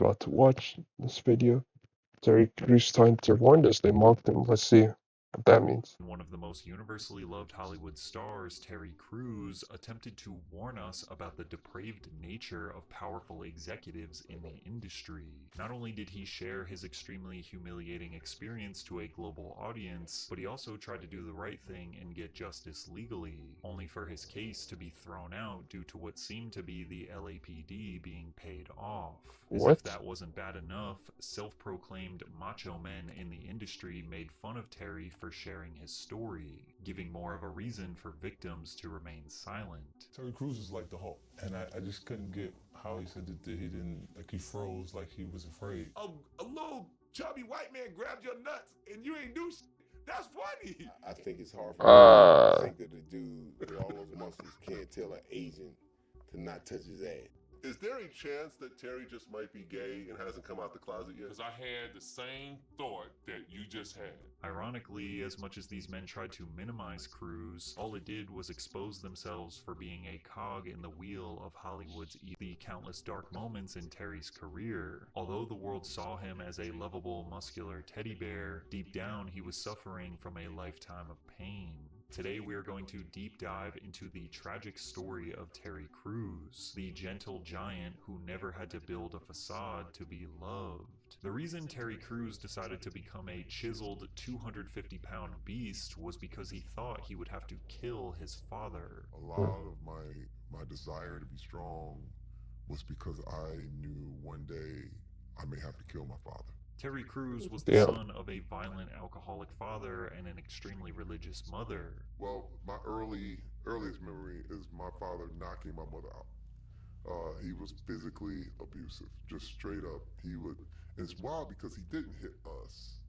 about to watch this video. Terry Crews trying to warn us. They mocked him. Let's see what that means. One of the most universally loved Hollywood stars, Terry Crews, attempted to warn us about the depraved nature of powerful executives in the industry. Not only did he share his extremely humiliating experience to a global audience, but he also tried to do the right thing and get justice legally, only for his case to be thrown out due to what seemed to be the LAPD being paid off. As if What? that wasn't bad enough, self-proclaimed macho men in the industry made fun of Terry for sharing his story, giving more of a reason for victims to remain silent. Terry Crews is like the Hulk, and I just couldn't get how he said that he didn't, like he froze, like he was afraid. A little chubby white man grabbed your nuts and you ain't do shit. That's funny. I think it's hard for me to think that the dude with all those muscles can't tell an Asian to not touch his ass. Is there a chance that Terry just might be gay and hasn't come out the closet yet? Because I had the same thought that you just had. Ironically, as much as these men tried to minimize Crews, all it did was expose themselves for being a cog in the wheel of Hollywood's the countless dark moments in Terry's career. Although the world saw him as a lovable, muscular teddy bear, deep down he was suffering from a lifetime of pain. Today we are going to deep dive into the tragic story of Terry Crews, the gentle giant who never had to build a facade to be loved. The reason Terry Crews decided to become a chiseled 250-pound beast was because he thought he would have to kill his father. A lot of my desire to be strong was because I knew one day I may have to kill my father. Terry Crews was the son of a violent alcoholic father and an extremely religious mother. Well, my earliest memory is my father knocking my mother out. He was physically abusive, just straight up. And it's wild because he didn't hit us,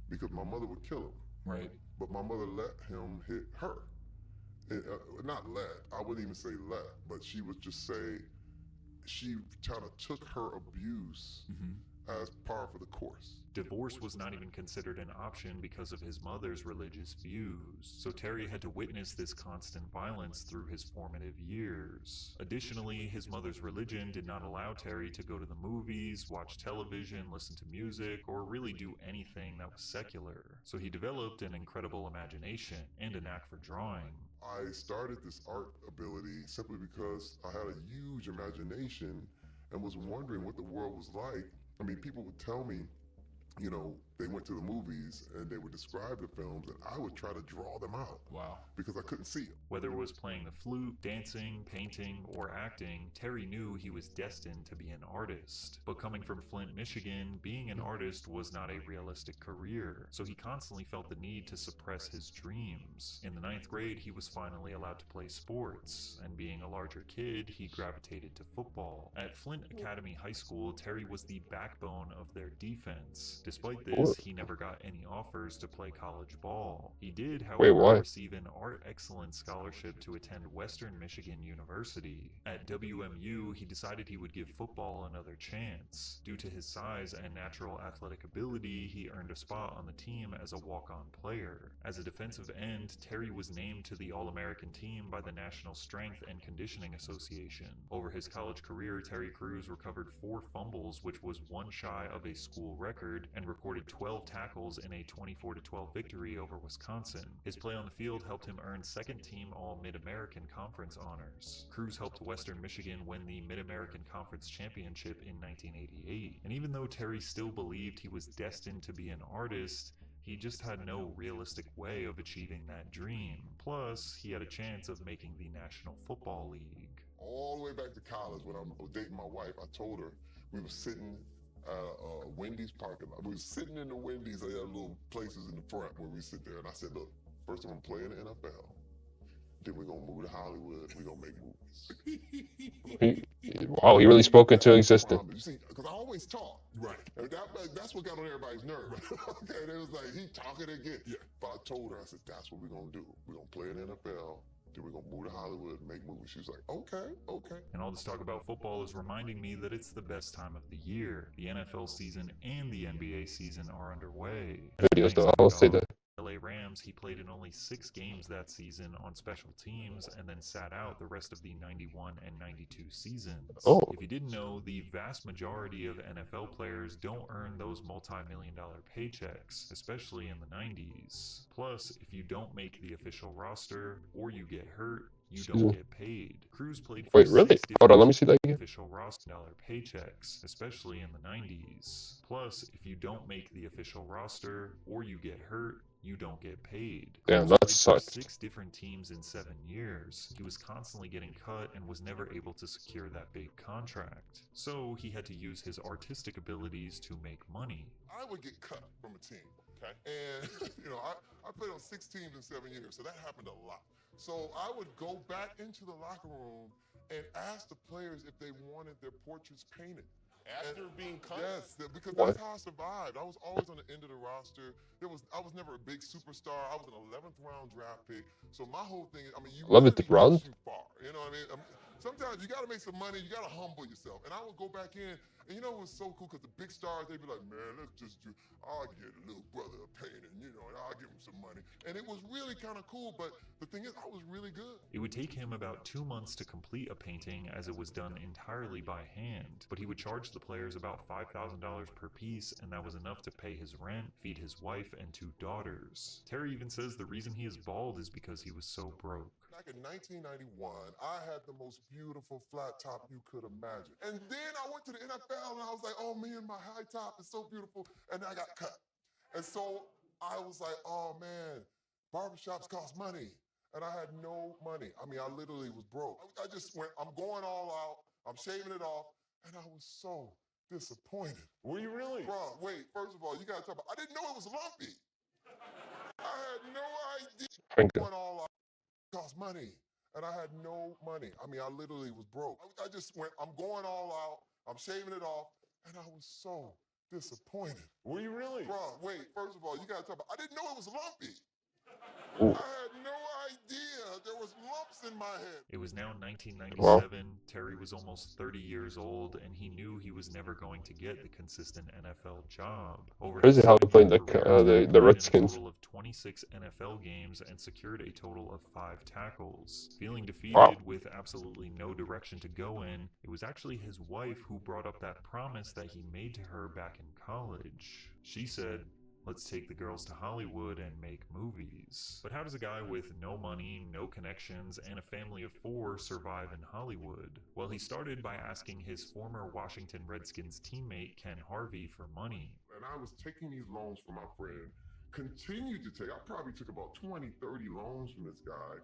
because my mother would kill him. Right. But my mother let him hit her. Not let, I wouldn't even say let, but she would just say, she kind of took her abuse as par for the course. Divorce was not even considered an option because of his mother's religious views, so Terry had to witness this constant violence through his formative years. Additionally, his mother's religion did not allow Terry to go to the movies, watch television, listen to music, or really do anything that was secular, so he developed an incredible imagination and a knack for drawing. I started this art ability simply because I had a huge imagination and was wondering what the world was like. I mean, people would tell me, they went to the movies and they would describe the films, and I would try to draw them out. Wow. Because I couldn't see them. Whether it was playing the flute, dancing, painting, or acting, Terry knew he was destined to be an artist. But coming from Flint, Michigan, being an artist was not a realistic career, so he constantly felt the need to suppress his dreams. In the 9th grade, he was finally allowed to play sports, and being a larger kid, he gravitated to football. At Flint Academy High School, Terry was the backbone of their defense. Despite this, he never got any offers to play college ball. He did, however, receive an art excellence scholarship to attend Western Michigan University. At WMU, he decided he would give football another chance. Due to his size and natural athletic ability, he earned a spot on the team as a walk-on player. As a defensive end, Terry was named to the All-American team by the National Strength and Conditioning Association. Over his college career, Terry Crews recovered 4 fumbles, which was one shy of a school record, and recorded 12 tackles in a 24-12 victory over Wisconsin. His play on the field helped him earn second-team All-Mid-American Conference honors. Crews helped Western Michigan win the Mid-American Conference Championship in 1988. And even though Terry still believed he was destined to be an artist, he just had no realistic way of achieving that dream. Plus, he had a chance of making the National Football League. All the way back to college, when I was dating my wife, I told her we were sitting Wendy's parking lot. We were sitting in the Wendy's. They had little places in the front where we sit there. And I said, look, first I'm going to play in the NFL. Then we're going to move to Hollywood. We're going to make movies. Wow, he really spoke into existence. You see, because I always talk. Right. And that's what got on everybody's nerves. Okay, they was like, he talking again. Yeah. But I told her, I said, that's what we're going to do. We're going to play in the NFL. Then we're going to move to Hollywood and make movies. She was like, okay. And all this talk about football is reminding me that it's the best time of the year. The NFL season and the NBA season are underway. Videos though, I'll say that. LA Rams, he played in only 6 games that season on special teams and then sat out the rest of the 91 and 92 seasons. Oh. If you didn't know, the vast majority of NFL players don't earn those multi-million-dollar paychecks, especially in the 90s. Plus, if you don't make the official roster or you get hurt, you don't get paid. Cruz played for Wait, really? 6 Hold on, let different me see that again. official roster dollar paychecks, especially in the 90s. Plus, if you don't make the official roster or you get hurt, you don't get paid. Damn, Cruz that played for sucked. 6 different teams in 7 years. He was constantly getting cut and was never able to secure that big contract. So he had to use his artistic abilities to make money. I would get cut from a team. Okay. And, I played on 6 teams in 7 years, so that happened a lot. So I would go back into the locker room and ask the players if they wanted their portraits painted. After being cut? Yes, because What? that's how I survived. I was always on the end of the roster. I was never a big superstar. I was an 11th round draft pick. So my whole thing is, you 11th really round? shoot far. You know what I mean? Sometimes you got to make some money. You got to humble yourself. And I would go back in, and it was so cool because the big stars, they'd be like, man, I'll get a little brother a painting, and I'll give him some money. And it was really kind of cool, but the thing is, I was really good. It would take him about 2 months to complete a painting as it was done entirely by hand, but he would charge the players about $5,000 per piece, and that was enough to pay his rent, feed his wife, and 2 daughters. Terry even says the reason he is bald is because he was so broke. Back in 1991, I had the most beautiful flat top you could imagine. And then I went to the NFL and I was like, oh man, my high top is so beautiful. And I got cut. And so I was like, oh man, barbershops cost money. And I had no money. I literally was broke. I just went, I'm going all out. I'm shaving it off. And I was so disappointed. Were you really? Bro, wait, first of all, you gotta talk about, I didn't know it was lumpy. I had no idea. Finger. Going all out cost money. And I had no money. I literally was broke. I just went, I'm going all out. I'm shaving it off. And I was so disappointed. Were you really? Bro, wait, first of all, you gotta talk about, I didn't know it was lumpy. Ooh. I had no idea there was lumps in my head. It was now 1997, Terry was almost 30 years old, and he knew he was never going to get the consistent NFL job. Over Crazy his how he played 7-year career, Terry the played in Redskins. a total of 26 NFL games and secured a total of 5 tackles. Feeling defeated Wow. with absolutely no direction to go in, it was actually his wife who brought up that promise that he made to her back in college. She said, "Let's take the girls to Hollywood and make movies." But how does a guy with no money, no connections, and a family of 4 survive in Hollywood? Well, he started by asking his former Washington Redskins teammate Ken Harvey for money. And I was taking these loans from my friend, continued to take, I probably took about 20, 30 loans from this guy.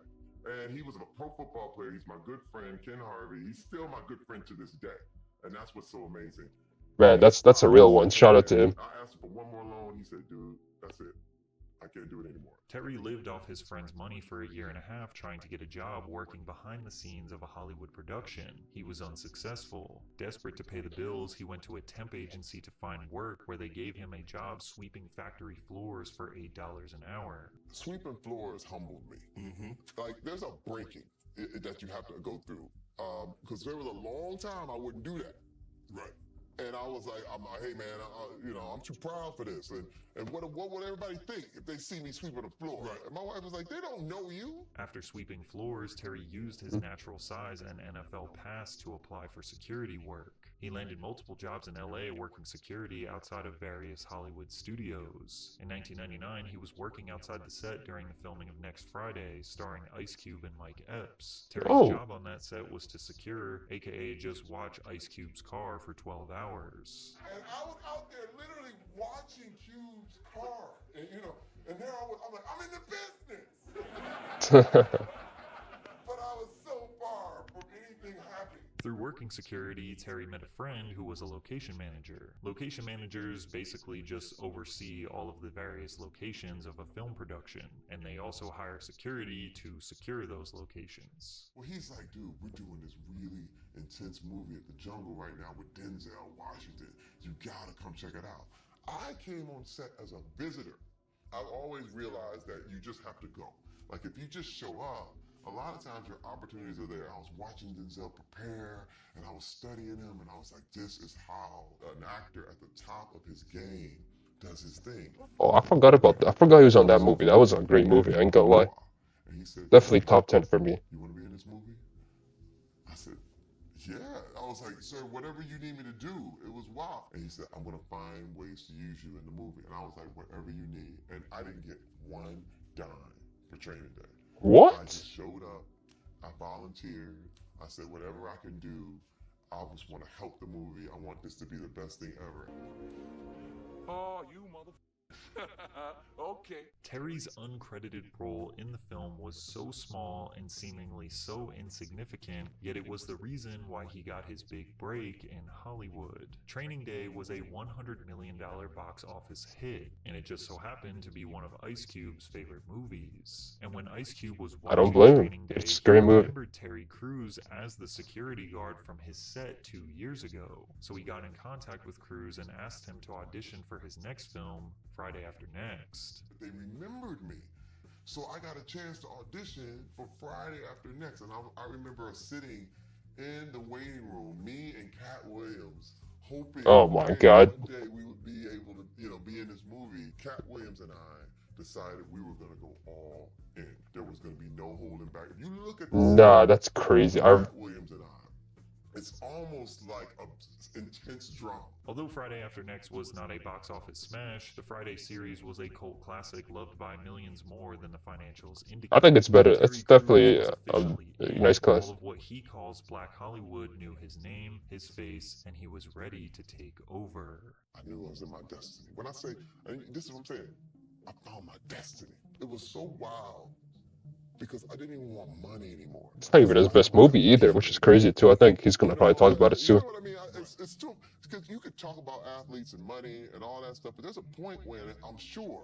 And he was a pro football player. He's my good friend, Ken Harvey. He's still my good friend to this day. And that's what's so amazing. Man, that's a real one. Shout out to him. I asked for one more loan. He said, dude, that's it. I can't do it anymore. Terry lived off his friend's money for a year and a half trying to get a job working behind the scenes of a Hollywood production. He was unsuccessful. Desperate to pay the bills, he went to a temp agency to find work where they gave him a job sweeping factory floors for $8 an hour. Sweeping floors humbled me. Like, there's a breaking that you have to go through. Because there was a long time I wouldn't do that. Right. And I was like, hey man, I'm too proud for this. And what would everybody think if they see me sweeping the floor? Right. And my wife was like, they don't know you. After sweeping floors, Terry used his natural size and NFL pass to apply for security work. He landed multiple jobs in LA working security outside of various Hollywood studios. In 1999, he was working outside the set during the filming of Next Friday, starring Ice Cube and Mike Epps. Terry's job on that set was to secure, aka just watch Ice Cube's car for 12 hours. And I was out there literally watching Cube's car. And there I'm like, I'm in the business. But I was so far from anything happening. Through working security, Terry met a friend who was a location manager. Location managers basically just oversee all of the various locations of a film production, and they also hire security to secure those locations. Well, he's like, dude, we're doing this really intense movie at the Jungle right now with Denzel Washington. You gotta come check it out. I came on set as a visitor. I've always realized that you just have to go. Like, if you just show up, a lot of times your opportunities are there. I was watching Denzel prepare, and I was studying him, and I was like, this is how an actor at the top of his game does his thing. Oh, I forgot about that. I forgot he was on that movie. That was a great movie. I ain't gonna lie. And he said, Definitely top 10 for me. "You want to be in this movie?" I said, "Yeah." I was like, "Sir, whatever you need me to do." It was wild. And he said, "I'm gonna find ways to use you in the movie." And I was like, "Whatever you need." And I didn't get one dime for training day. I What? just showed up. I volunteered. I said, "Whatever I can do, I just want to help the movie. I want this to be the best thing ever." Oh, you mother. Okay. Terry's uncredited role in the film was so small and seemingly so insignificant, yet it was the reason why he got his big break in Hollywood. Training Day was a $100 million box office hit, and it just so happened to be one of Ice Cube's favorite movies. And when Ice Cube was I don't watching blame him. Training Day, It's a he great movie. remembered Terry Crews as the security guard from his set 2 years ago. So he got in contact with Crews and asked him to audition for his next film, Friday After Next. They remembered me. So I got a chance to audition for Friday After Next. And I remember us sitting in the waiting room, me and Cat Williams, hoping Oh my that God. one day we would be able to, be in this movie. Cat Williams and I decided we were going to go all in. There was going to be no holding back. If you look at the Nah, that's crazy. Cat Williams and I, it's almost like an intense drama. Although Friday After Next was not a box office smash, the Friday series was a cult classic loved by millions more than the financials indicate. I think it's better. Terry It's definitely Crews was officially a in. nice class. All of what he calls Black Hollywood knew his name, his face, and he was ready to take over. I knew I was in my destiny. When I say, and this is what I'm saying, I found my destiny. It was so wild because I didn't even want money anymore. It's not even his best movie either, which is crazy too. I think he's gonna probably talk about it You soon. know what I mean? It's true because you could talk about athletes and money and all that stuff, but there's a point when I'm sure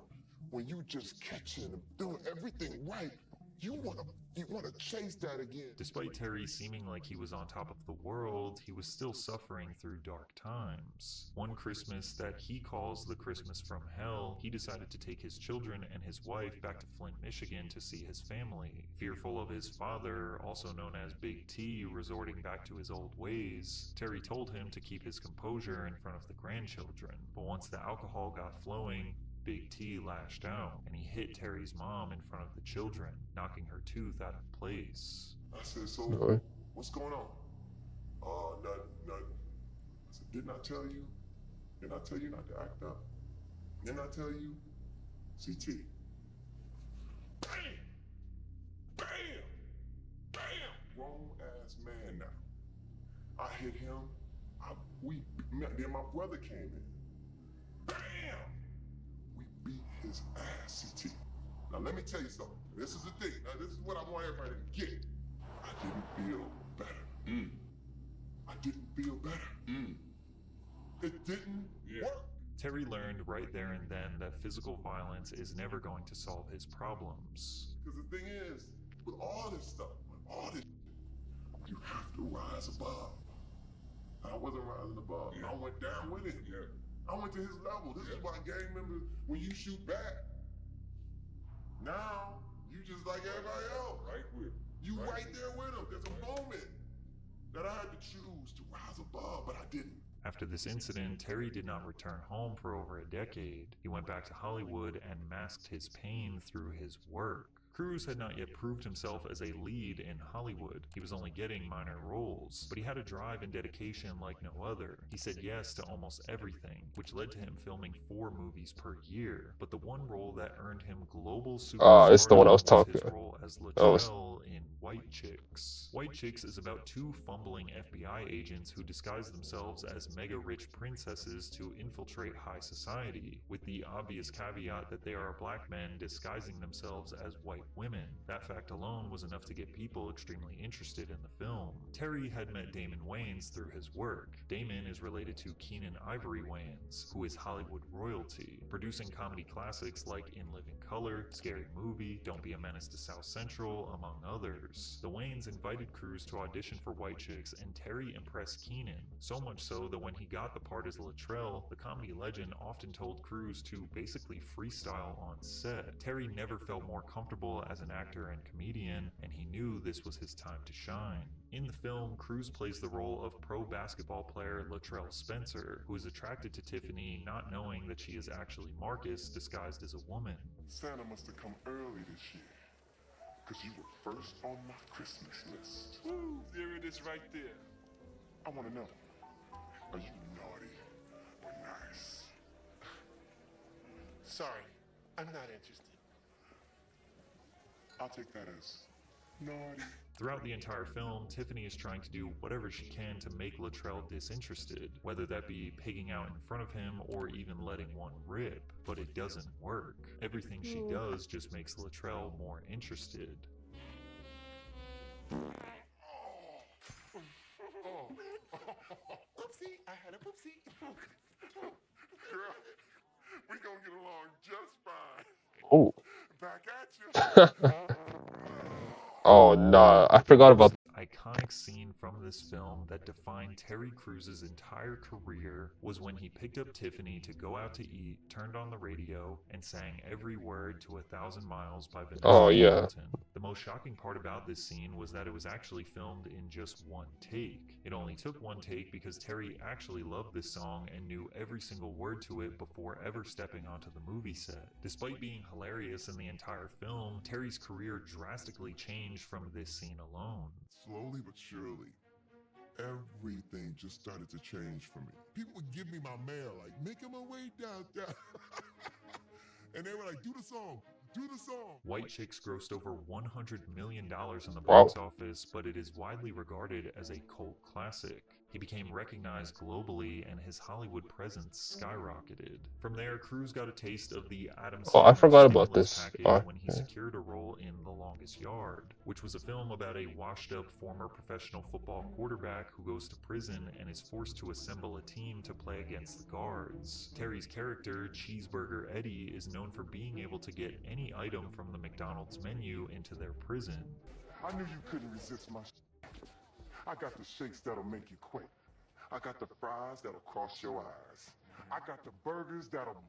when you just catching and doing everything right, you wanna chase that again. Despite Terry seeming like he was on top of the world, he was still suffering through dark times. One Christmas that he calls the Christmas from Hell, he decided to take his children and his wife back to Flint, Michigan to see his family. Fearful of his father, also known as Big T, resorting back to his old ways, Terry told him to keep his composure in front of the grandchildren. But once the alcohol got flowing, Big T lashed out, and he hit Terry's mom in front of the children, knocking her tooth out of place. I said, "So Really? what's going on?" "Oh, nothing." I said, "Didn't I tell you? Didn't I tell you not to act up? Didn't I tell you?" CT. Bam! Bam! Bam! Grown ass man now. I hit him. Then my brother came in. Bam! We beat his ass, CT. Now let me tell you something. This is the thing. Now this is what I want everybody to get. I didn't feel better. I didn't feel better. It didn't work. Terry learned right there and then that physical violence is never going to solve his problems. Because the thing is, with all this stuff, you have to rise above. I wasn't rising above. I went down with it. I went to his level. This is why gang members, when you shoot back, now you just like everybody else. You right there with them. There's a moment that I had to choose to rise above, but I didn't. After this incident, Terry did not return home for over a decade. He went back to Hollywood and masked his pain through his work. Crews had not yet proved himself as a lead in Hollywood. He was only getting minor roles, but he had a drive and dedication like no other. He said yes to almost everything, which led to him filming 4 movies per year. But the one role that earned him global superstardom It's the one I was talking his about. role as Oh, it's- Latrell in White Chicks. White Chicks is about 2 fumbling FBI agents who disguise themselves as mega-rich princesses to infiltrate high society, with the obvious caveat that they are black men disguising themselves as white women. That fact alone was enough to get people extremely interested in the film. Terry had met Damon Wayans through his work. Damon is related to Keenan Ivory Wayans, who is Hollywood royalty, producing comedy classics like In Living Color, Scary Movie, Don't Be a Menace to South Central, among others. The Wayans invited Crews to audition for White Chicks, and Terry impressed Keenan, so much so that when he got the part as Latrell, the comedy legend often told Crews to basically freestyle on set. Terry never felt more comfortable potential as an actor and comedian, and he knew this was his time to shine. In the film, Cruise plays the role of pro basketball player Latrell Spencer, who is attracted to Tiffany not knowing that she is actually Marcus disguised as a woman. Santa must have come early this year, because you were first on my Christmas list. Woo, there it is right there. I want to know, are you naughty or nice? Sorry, I'm not interested. I'll take that as naughty. Throughout the entire film, Tiffany is trying to do whatever she can to make Latrell disinterested, whether that be pigging out in front of him or even letting one rip, but it doesn't work. Everything she does just makes Latrell more interested. Oopsie, I had a poopsie. Girl, we gonna get along just fine. Oh. Back at you. Oh, nah. I forgot about. Iconic scene from this film that defined Terry Crews' entire career was when he picked up Tiffany to go out to eat, turned on the radio, and sang every word to 1,000 Miles by Vanessa Oh, yeah. Hamilton. The most shocking part about this scene was that it was actually filmed in just one take. It only took one take because Terry actually loved this song and knew every single word to it before ever stepping onto the movie set. Despite being hilarious in the entire film, Terry's career drastically changed from this scene alone. Slowly but surely, everything just started to change for me. People would give me my mail, like, making my way downtown. And they were like, do the song. White Chicks grossed over $100 million in the Wow. box office, but it is widely regarded as a cult classic. He became recognized globally and his Hollywood presence skyrocketed. From there, Cruise got a taste of the Adam Oh, I Sandler forgot about stimulus this. package Oh, when he okay. secured a role in The Longest Yard, which was a film about a washed-up former professional football quarterback who goes to prison and is forced to assemble a team to play against the guards. Terry's character, Cheeseburger Eddie, is known for being able to get any item from the McDonald's menu into their prison. I knew you couldn't resist my I got the shakes that'll make you quake. I got the fries that'll cross your eyes. I got the burgers that'll...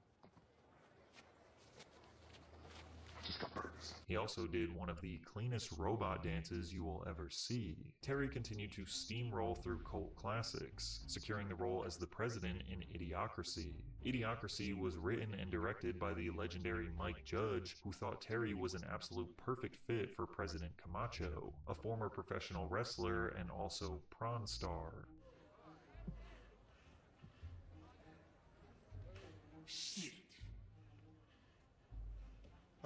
I just got burgers. He also did one of the cleanest robot dances you will ever see. Terry continued to steamroll through cult classics, securing the role as the president in Idiocracy. Idiocracy was written and directed by the legendary Mike Judge, who thought Terry was an absolute perfect fit for President Camacho, a former professional wrestler and also prawn star. Shit.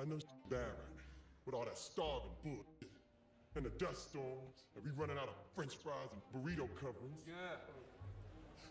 I know bad right now, with all that starving bullshit, and the dust storms, and we running out of french fries and burrito coverings. Yeah.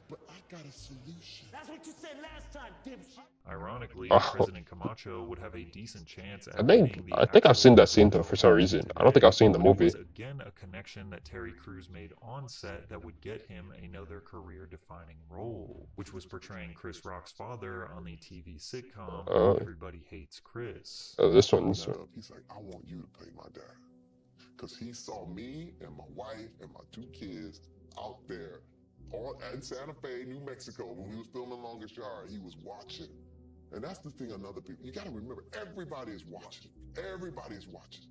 But I got a solution. That's what you said last time, dipshit. Ironically, Oh. President Camacho would have a decent chance at I think winning the I've actual seen that scene though presidential for some reason. election I don't think I've seen the today, but movie. It was again a connection that Terry Crews made on set that would get him another career-defining role, which was portraying Chris Rock's father on the TV sitcom Everybody Hates Chris. Oh, this one. He's like, I want you to play my dad. Because he saw me and my wife and my 2 kids out there in Santa Fe, New Mexico, when we was filming Longest Yard. He was watching. And that's the thing on other people. You got to remember, everybody is watching. Everybody is watching.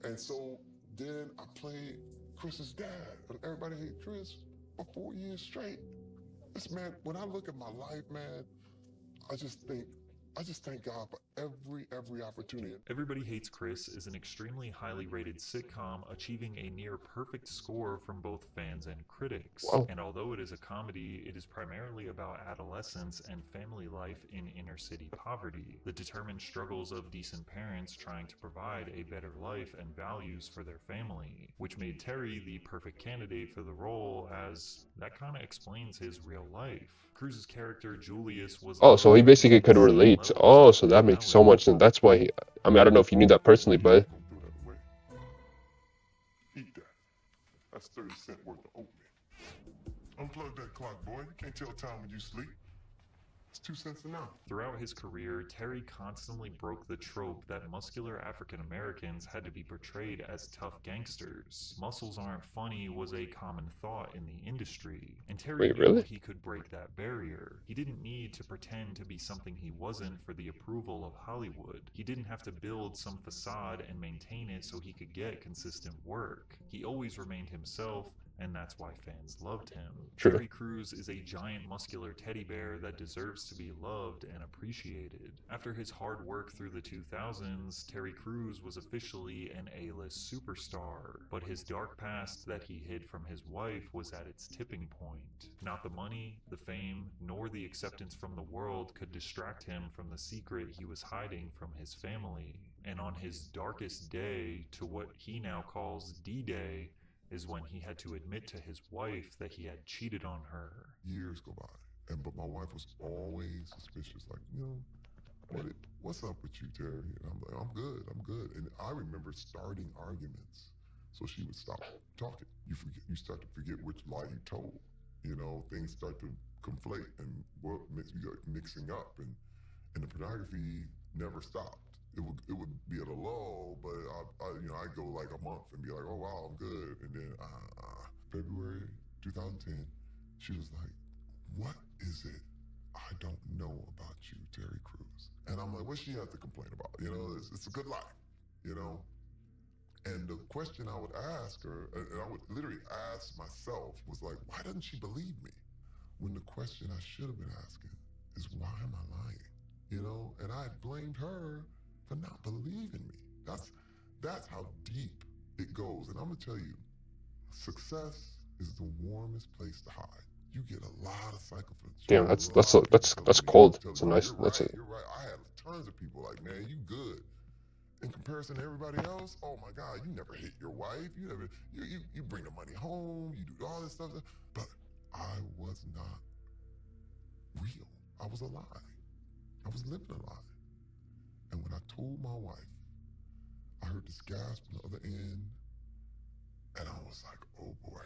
And so then I played Chris's dad on Everybody Hates Chris for 4 years straight. This man, when I look at my life, man, I just thank God for every opportunity. Everybody Hates Chris is an extremely highly rated sitcom, achieving a near perfect score from both fans and critics. Wow. And although it is a comedy, it is primarily about adolescence and family life in inner city poverty, the determined struggles of decent parents trying to provide a better life and values for their family, which made Terry the perfect candidate for the role, as that kind of explains his real life. Cruz's character Julius was Oh, so he basically could relate. Oh, so that makes so much sense. That's why I mean, I don't know if you knew that personally, but Don't throw that away. Eat that. That's 30 cents worth of oatmeal. Unplug that clock, boy. You can't tell time when you sleep. It's 2 cents enough. Throughout his career, Terry constantly broke the trope that muscular African Americans had to be portrayed as tough gangsters. Muscles aren't funny was a common thought in the industry, and Terry Wait, knew really? he could break that barrier. He didn't need to pretend to be something he wasn't for the approval of Hollywood. He didn't have to build some facade and maintain it so he could get consistent work. He always remained himself, and that's why fans loved him. True. Terry Crews is a giant muscular teddy bear that deserves to be loved and appreciated. After his hard work through the 2000s, Terry Crews was officially an A-list superstar, but his dark past that he hid from his wife was at its tipping point. Not the money, the fame, nor the acceptance from the world could distract him from the secret he was hiding from his family. And on his darkest day, to what he now calls D-Day, is when he had to admit to his wife that he had cheated on her. Years go by, but my wife was always suspicious. Like, what's up with you, Terry? And I'm like, I'm good. And I remember starting arguments, so she would stop talking. You start to forget which lie you told. Things start to conflate, and you got mixing up, and the pornography never stopped. It would be at a lull, but I'd go like a month and be like, oh wow, I'm good. And then February 2010, she was like, what is it I don't know about you, Terry Crews? And I'm like, what she has to complain about? It's a good life, And the question I would ask her, and I would literally ask myself, was like, why doesn't she believe me? When the question I should have been asking is, why am I lying? And I blamed her for not believing me. That's how deep it goes. And I'm gonna tell you, success is the warmest place to hide. You get a lot of psychopaths. Damn, that's cold. It's a nice. You're right. I had tons of people like, man, you good. In comparison to everybody else, oh my God, you never hit your wife. You bring the money home. You do all this stuff. But I was not real. I was a lie. I was living a lie. And when I told my wife, I heard this gasp on the other end, and I was like, oh boy,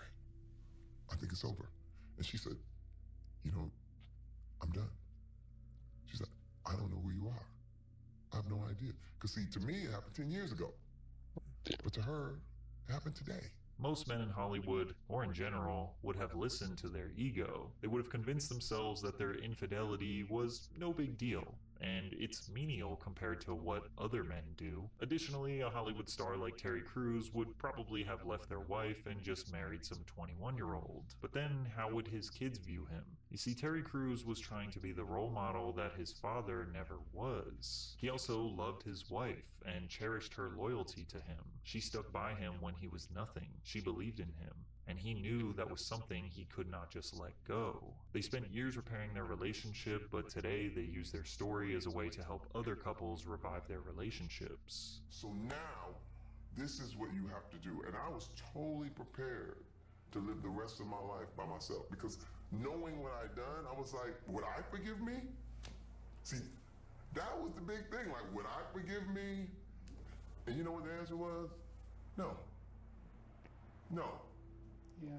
I think it's over. And she said, I'm done. She said, I don't know who you are. I have no idea. Because see, to me, it happened 10 years ago. But to her, it happened today. Most men in Hollywood, or in general, would have listened to their ego. They would have convinced themselves that their infidelity was no big deal, and it's menial compared to what other men do. Additionally, a Hollywood star like Terry Crews would probably have left their wife and just married some 21-year-old. But then, how would his kids view him? You see, Terry Crews was trying to be the role model that his father never was. He also loved his wife and cherished her loyalty to him. She stuck by him when he was nothing. She believed in him, and he knew that was something he could not just let go. They spent years repairing their relationship, but today they use their story as a way to help other couples revive their relationships. So now, this is what you have to do. And I was totally prepared to live the rest of my life by myself, because knowing what I'd done, I was like, would I forgive me? See, that was the big thing. Like, would I forgive me? And you know what the answer was? No. No. Yeah.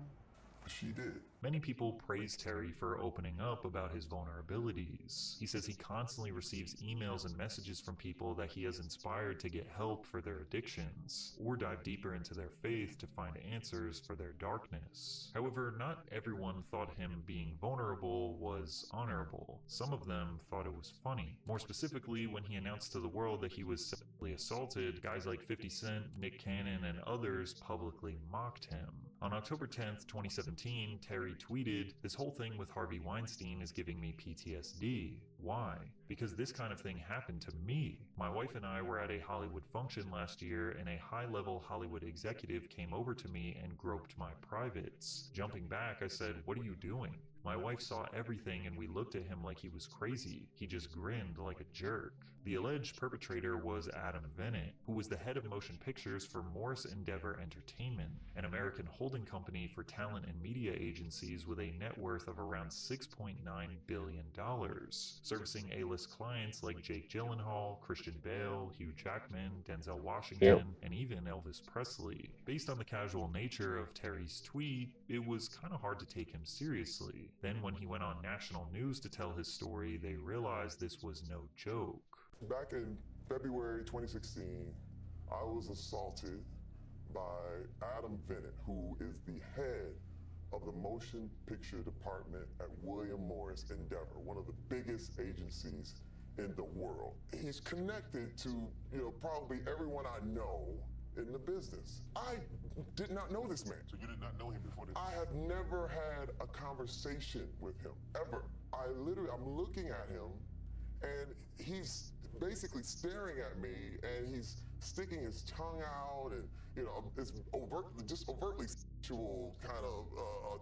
But she did. Many people praise Terry for opening up about his vulnerabilities. He says he constantly receives emails and messages from people that he has inspired to get help for their addictions, or dive deeper into their faith to find answers for their darkness. However, not everyone thought him being vulnerable was honorable. Some of them thought it was funny. More specifically, when he announced to the world that he was sexually assaulted, guys like 50 Cent, Nick Cannon, and others publicly mocked him. On October 10th, 2017, Terry tweeted, "This whole thing with Harvey Weinstein is giving me PTSD. Why? Because this kind of thing happened to me. My wife and I were at a Hollywood function last year, and a high-level Hollywood executive came over to me and groped my privates. Jumping back, I said, 'What are you doing?' My wife saw everything and we looked at him like he was crazy. He just grinned like a jerk." The alleged perpetrator was Adam Bennett, who was the head of motion pictures for Morris Endeavor Entertainment, an American holding company for talent and media agencies with a net worth of around $6.9 billion. servicing A-list clients like Jake Gyllenhaal, Christian Bale, Hugh Jackman, Denzel Yep. Washington, and even Elvis Presley. Based on the casual nature of Terry's tweet, it was kind of hard to take him seriously. Then when he went on national news to tell his story, they realized this was no joke. Back in February 2016, I was assaulted by Adam Bennett, who is the head of the motion picture department at William Morris Endeavor, one of the biggest agencies in the world. He's connected to, probably everyone I know in the business. I did not know this man. So you did not know him before this? I have never had a conversation with him, ever. I'm looking at him, and he's basically staring at me, and he's sticking his tongue out, and it's overtly sexual kind of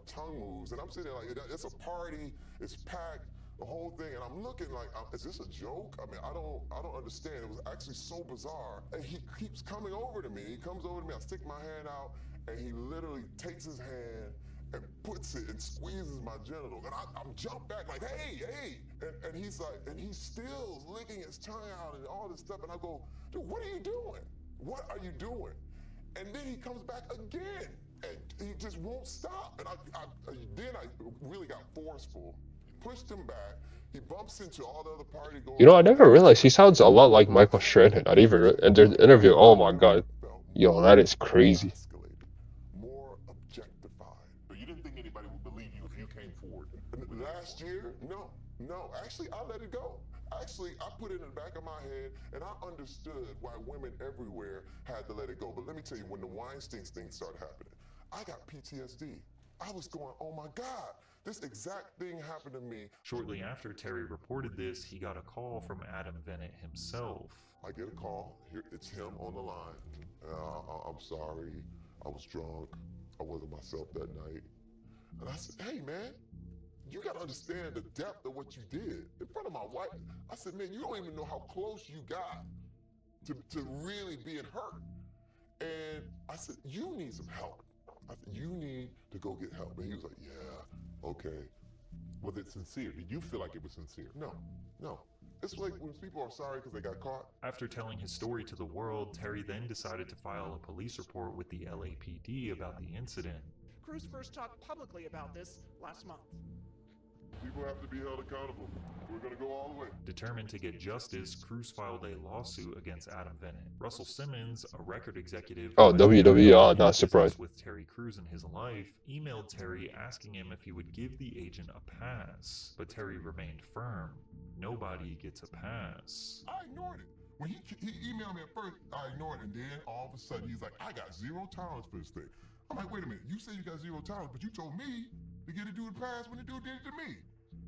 tongue moves. And I'm sitting there like, it's a party, it's packed, the whole thing, and I'm looking like, is this a joke? I mean, I don't understand. It was actually so bizarre. And he keeps coming over to me. He comes over to me. I stick my hand out, and he literally takes his hand and puts it and squeezes my genital. And I'm jump back like, hey. And he's like, and he's still licking his tongue out and all this stuff. And I go, dude, what are you doing? What are you doing? And then he comes back again, and he just won't stop. And then I really got forceful, pushed him back. He bumps into all the other party goers. I never realized he sounds a lot like Michael Strahan. I even in their interview. Oh my god, yo, that is crazy. More objectified. So you didn't think anybody would believe you if you came forward? Last year, no. Actually, I let it go. Actually, I put it in the back of my head, and I understood why women everywhere had to let it go. But let me tell you, when the Weinstein thing started happening, I got PTSD. I was going, oh my God, this exact thing happened to me. Shortly after Terry reported this, he got a call from Adam Bennett himself. I get a call. Here, it's him on the line. I'm sorry. I was drunk. I wasn't myself that night. And I said, hey, man, you got to understand the depth of what you did in front of my wife. I said, man, you don't even know how close you got to really being hurt. And I said, you need some help. I said, you need to go get help. And he was like, yeah, okay. Was it sincere? Did you feel like it was sincere? No. It's like when people are sorry because they got caught. After telling his story to the world, Terry then decided to file a police report with the LAPD about the incident. Cruz first talked publicly about this last month. People have to be held accountable. We're going to go all the way. Determined to get justice, Cruz filed a lawsuit against Adam Bennett. Russell Simmons, a record executive WWE, not surprised. with Terry Crews in his life, emailed Terry asking him if he would give the agent a pass. But Terry remained firm. Nobody gets a pass. I ignored it. When he emailed me at first, I ignored it. And then all of a sudden, he's like, I got zero tolerance for this thing. I'm like, wait a minute. You say you got zero tolerance, but you told me to get a dude a pass when the dude did it to me.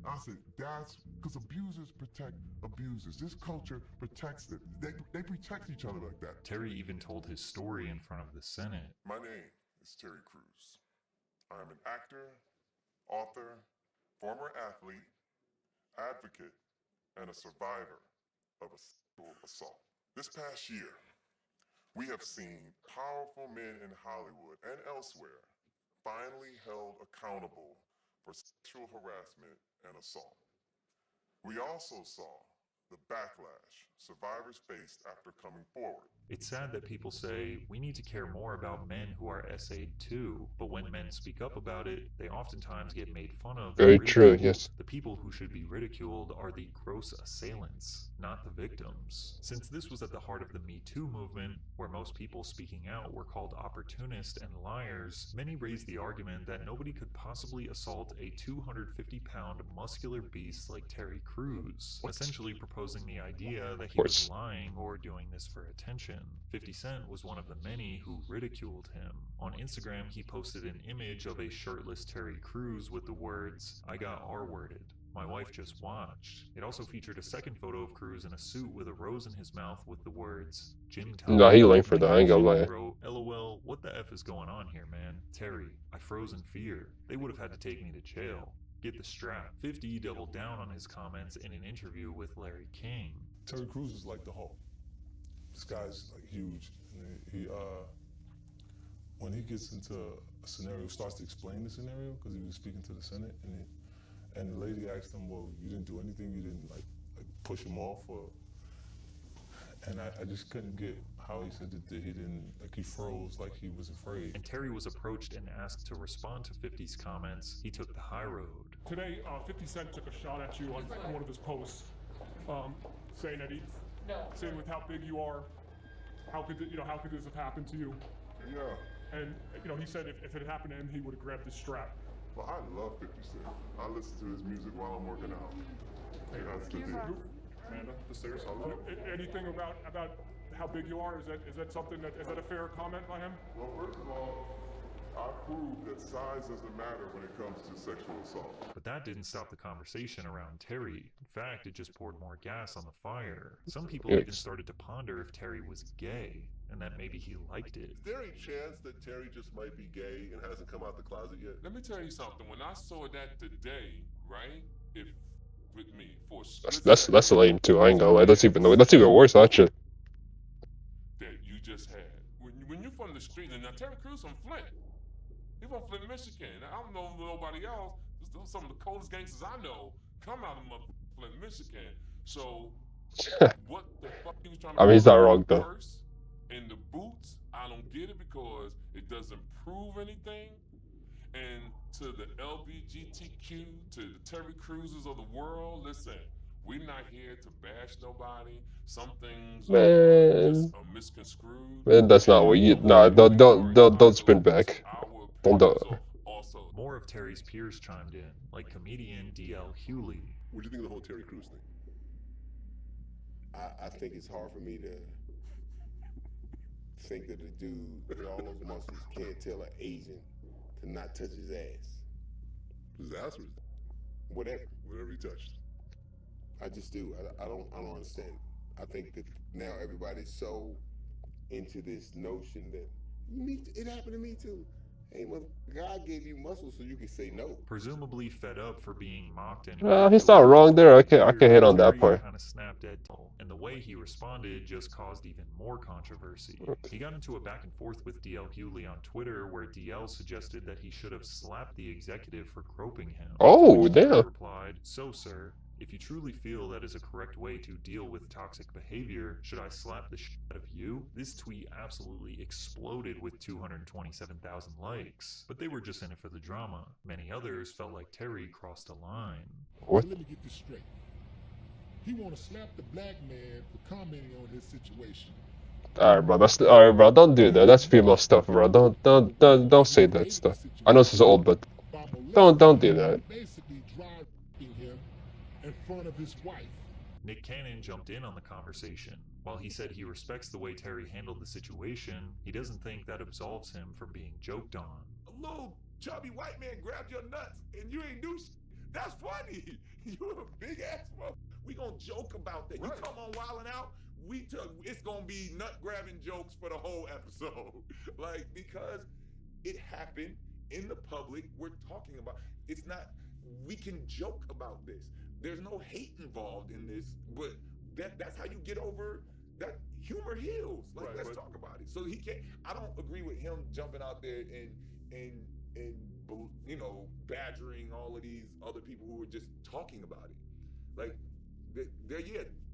I said, that's because abusers protect abusers. This culture protects them. They protect each other like that. Terry even told his story in front of the Senate. My name is Terry Crews. I am an actor, author, former athlete, advocate, and a survivor of a sexual assault. This past year, we have seen powerful men in Hollywood and elsewhere finally held accountable for sexual harassment and assault. We also saw the backlash survivors faced after coming forward. It's sad that people say, we need to care more about men who are SA'd too, but when men speak up about it, they oftentimes get made fun of. Very true, yes. The people who should be ridiculed are the gross assailants, not the victims. Since this was at the heart of the Me Too movement, where most people speaking out were called opportunists and liars, many raised the argument that nobody could possibly assault a 250-pound muscular beast like Terry Crews, essentially proposing the idea that he was lying or doing this for attention. 50 Cent was one of the many who ridiculed him. On Instagram, he posted an image of a shirtless Terry Crews with the words, "I got R-worded. My wife just watched." It also featured a second photo of Crews in a suit with a rose in his mouth with the words, "Gym time." Nah, he lame for that, I ain't gonna lie. Bro, LOL, what the F is going on here, man? Terry, I froze in fear. They would have had to take me to jail. Get the strap. 50 doubled down on his comments in an interview with Larry King. Terry Crews is like the Hulk. This guy's like huge. And he when he gets into a scenario, starts to explain the scenario because he was speaking to the Senate, and the lady asked him, "Well, you didn't do anything. You didn't like push him off, and I just couldn't get how he said that he didn't, like he froze, like he was afraid. And Terry was approached and asked to respond to 50's comments. He took the high road. Today, 50 Cent took a shot at you on one of his posts, saying that saying with how big you are, how could this have happened to you? Yeah. And he said if it had happened to him, he would have grabbed his strap. Well, I love 50 Cent. I listen to his music while I'm working out. That's the deal. Amanda, the stairs. Anything about how big you are? Is that something is that a fair comment by him? Well, first of all, I proved that size doesn't matter when it comes to sexual assault. But that didn't stop the conversation around Terry. In fact, it just poured more gas on the fire. Some people even started to ponder if Terry was gay, and that maybe he liked it. Is there any chance that Terry just might be gay and hasn't come out the closet yet? Let me tell you something. When I saw that today, right? If with me for a split That's lame too. I ain't gonna lie. That's even worse, actually. that you just had. When you're from the street, and now Terry Crews from Flint. He's from Flint, Michigan. I don't know nobody else. Some of the coldest gangsters I know come out of Flint, Michigan. So what the fuck he was trying to I mean, he's not do wrong, though. purse and the boots, I don't get it because it doesn't prove anything. And to the LGBTQ, to the Terry Cruzes of the world, listen, we're not here to bash nobody. Some things Man. are misconstrued. Man, that's not what you. Nah, don't spin back. Don't. Also, More of Terry's peers chimed in, like comedian D.L. Hewley. What do you think of the whole Terry Crews thing? I think it's hard for me to think that the dude with all those muscles can't tell an Asian to not touch his ass. His ass was Whatever. whatever he touched. I just do. I don't understand. I think that now everybody's so into this notion that it happened to me too. Hey, mother, God gave you muscles so you can say no. Presumably fed up for being mocked and He's not wrong there. I can't hit on that part. Kind of snapped at Tull, and the way he responded just caused even more controversy. He got into a back and forth with DL Hewley on Twitter, where DL suggested that he should have slapped the executive for groping him. Oh, To which damn. Twitter replied, "So, sir, if you truly feel that is a correct way to deal with toxic behavior, should I slap the shit out of you?" This tweet absolutely exploded with 227,000 likes, but they were just in it for the drama. Many others felt like Terry crossed a line. What? So let me get this straight. He want to slap the black man for commenting on his situation. Alright, bro. Alright, bro. Don't do that. That's female stuff, bro. Don't say that stuff. I know this is old, but don't do that. Basically driving him in front of his wife. Nick Cannon jumped in on the conversation. While he said he respects the way Terry handled the situation, he doesn't think that absolves him from being joked on. a little chubby white man grabbed your nuts and you ain't do shit. That's funny. You a big ass mother. We gonna joke about that. You come on Wildin' Out, it's gonna be nut grabbing jokes for the whole episode. Like, because it happened in the public, we're talking about. It's not. We can joke about this. There's no hate involved in this, but that's how you get over that. Humor heals. Like, let's talk about it. So he can't. I don't agree with him jumping out there and badgering all of these other people who are just talking about it. Like, they're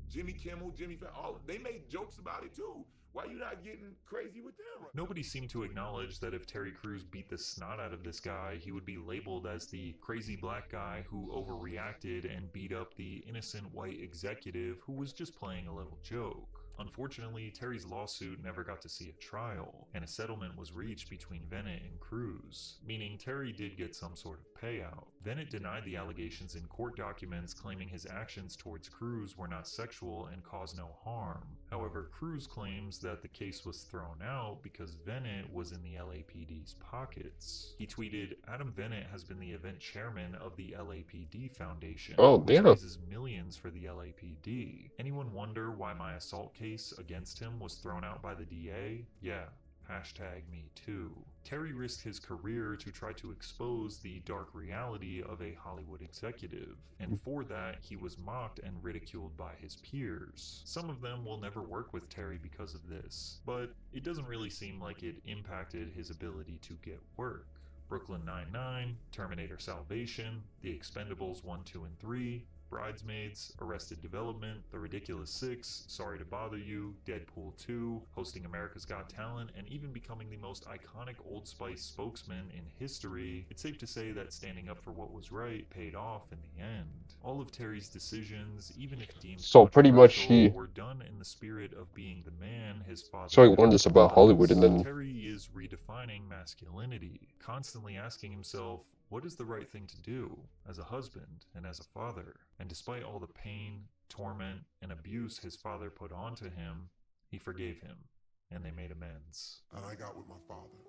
Jimmy Kimmel, Jimmy Fallon, they made jokes about it too. Why you not getting crazy with them? Nobody seemed to acknowledge that if Terry Crews beat the snot out of this guy, he would be labeled as the crazy black guy who overreacted and beat up the innocent white executive who was just playing a little joke. Unfortunately, Terry's lawsuit never got to see a trial, and a settlement was reached between Bennett and Crews, meaning Terry did get some sort of payout. Bennett denied the allegations in court documents, claiming his actions towards Crews were not sexual and caused no harm. However, Crews claims that the case was thrown out because Bennett was in the LAPD's pockets. He tweeted, "Adam Bennett has been the event chairman of the LAPD Foundation, which raises millions for the LAPD. Anyone wonder why my assault case against him was thrown out by the DA? Yeah. #MeToo. Terry risked his career to try to expose the dark reality of a Hollywood executive, and for that, he was mocked and ridiculed by his peers. Some of them will never work with Terry because of this, but it doesn't really seem like it impacted his ability to get work. Brooklyn Nine-Nine, Terminator Salvation, The Expendables 1, 2, and 3, Bridesmaids, Arrested Development, The Ridiculous Six, Sorry to Bother You, Deadpool 2, hosting America's Got Talent, and even becoming the most iconic Old Spice spokesman in history, it's safe to say that standing up for what was right paid off in the end. All of Terry's decisions, even if deemed So pretty much controversial, were done in the spirit of being the man his father So he had learned this about was. Hollywood, and then Terry is redefining masculinity, constantly asking himself, what is the right thing to do as a husband and as a father? And despite all the pain, torment, and abuse his father put onto him, he forgave him, and they made amends. And I got with my father,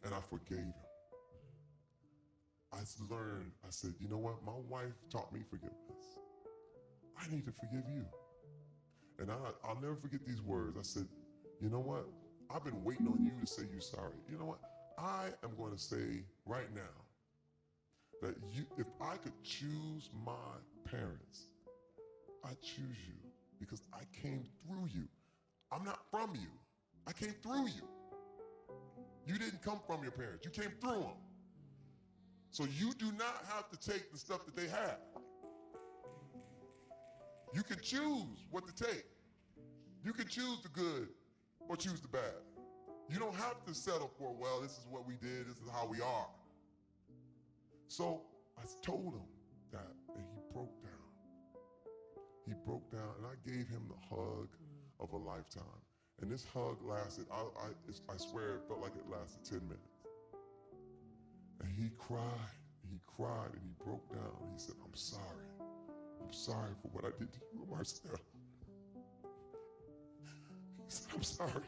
and I forgave him. I learned, I said, you know what? My wife taught me forgiveness. I need to forgive you. And I'll never forget these words. I said, you know what? I've been waiting on you to say you're sorry. You know what? I am going to say right now that if I could choose my parents, I choose you because I came through you. I'm not from you. I came through you. You didn't come from your parents. You came through them. So you do not have to take the stuff that they have. You can choose what to take. You can choose the good or choose the bad. You don't have to settle for, well, this is what we did, this is how we are. So I told him that, and he broke down. He broke down, and I gave him the hug of a lifetime. And this hug lasted, I swear it felt like it lasted 10 minutes. And he cried, and he broke down, and he said, I'm sorry. I'm sorry for what I did to you, Marcel. He said, I'm sorry for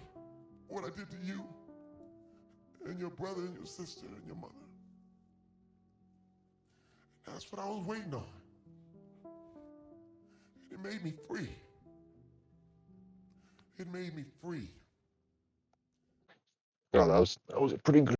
what I did to you, and your brother, and your sister, and your mother. And that's what I was waiting on. And it made me free. It made me free. oh, that was a pretty good